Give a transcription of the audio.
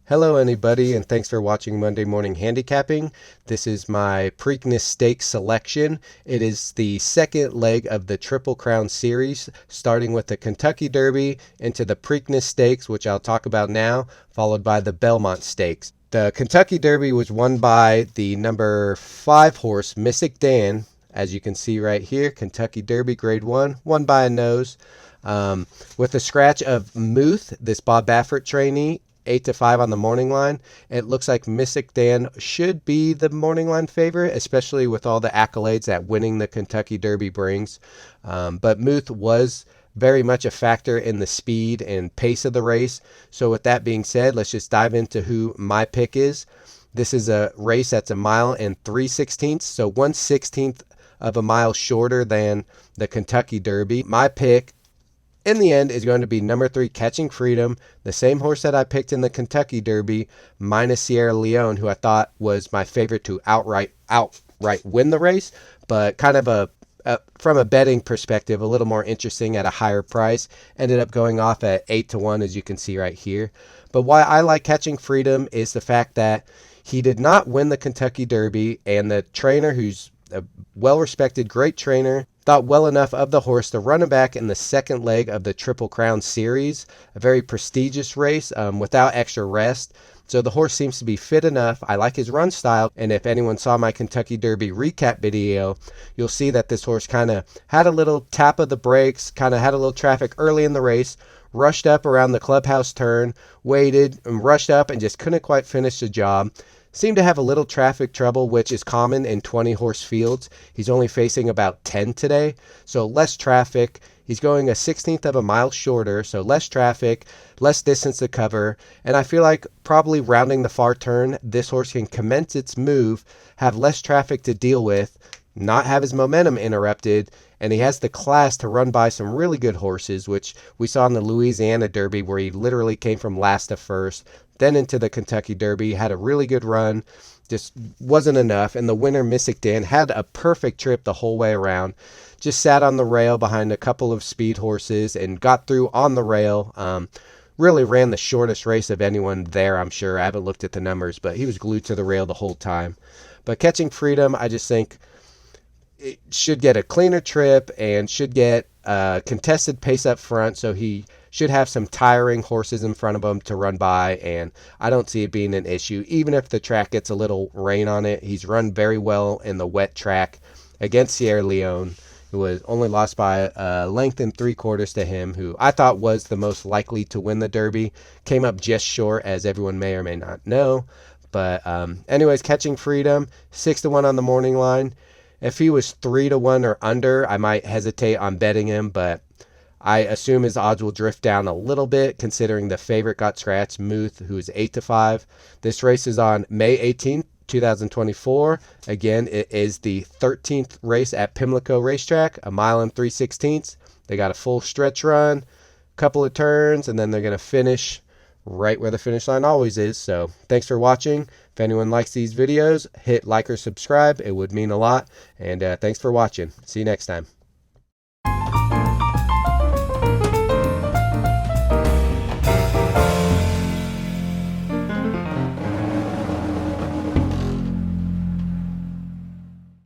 Hello anybody, and thanks for watching Monday Morning Handicapping. This is my Preakness Stakes selection. It is the second leg of the Triple Crown series, starting with the Kentucky Derby into the Preakness Stakes, which I'll talk about now, followed by the Belmont Stakes. The Kentucky Derby was won by the number 5 horse, Mystic Dan, as you can see right here. Kentucky Derby Grade 1, won by a nose. With a scratch of Muth, this Bob Baffert trainee, 8-5 on the morning line. It looks like Mystic Dan should be the morning line favorite, especially with all the accolades that winning the Kentucky Derby brings. But Muth was very much a factor in the speed and pace of the race. So with that being said, let's just dive into who my pick is. This is a race that's a mile and 3/16, so 1/16 of a mile shorter than the Kentucky Derby. My pick in the end is going to be number 3, Catching Freedom, the same horse that I picked in the Kentucky Derby, minus Sierra Leone, who I thought was my favorite to outright win the race, but kind of from a betting perspective, a little more interesting at a higher price. Ended up going off at 8-1, as you can see right here. But why I like Catching Freedom is the fact that he did not win the Kentucky Derby, and the trainer, who's a well-respected, great trainer, thought well enough of the horse to run him back in the second leg of the Triple Crown series, a very prestigious race without extra rest. So the horse seems to be fit enough. I like his run style, and if anyone saw my Kentucky Derby recap video, you'll see that this horse kind of had a little tap of the brakes, kind of had a little traffic early in the race, rushed up around the clubhouse turn, waited and rushed up and just couldn't quite finish the job. Seemed to have a little traffic trouble, which is common in 20-horse fields. He's only facing about 10 today, so less traffic. He's going a 16th of a mile shorter, so less traffic, less distance to cover, and I feel like probably rounding the far turn, this horse can commence its move, have less traffic to deal with, not have his momentum interrupted, and he has the class to run by some really good horses, which we saw in the Louisiana Derby, where he literally came from last to first, then into the Kentucky Derby, had a really good run, just wasn't enough, and the winner, Mystic Dan, had a perfect trip the whole way around, just sat on the rail behind a couple of speed horses and got through on the rail. Really ran the shortest race of anyone there, I'm sure. I haven't looked at the numbers, but he was glued to the rail the whole time. But Catching Freedom, I just think it should get a cleaner trip and should get a contested pace up front, so he should have some tiring horses in front of him to run by, and I don't see it being an issue. Even if the track gets a little rain on it, he's run very well in the wet track against Sierra Leone, who was only lost by a length and 3/4 to him, who I thought was the most likely to win the Derby. Came up just short, as everyone may or may not know. But anyways, Catching Freedom, 6-1 on the morning line. If he was 3-1 or under, I might hesitate on betting him, but I assume his odds will drift down a little bit, considering the favorite got scratched, Muth, who is 8-5. This race is on May 18th, 2024. Again, it is the 13th race at Pimlico Racetrack, a mile and 3/16. They got a full stretch run, couple of turns, and then they're going to finish right where the finish line always is. So thanks for watching. If anyone likes these videos, hit like or subscribe. It would mean a lot. And thanks for watching. See you next time.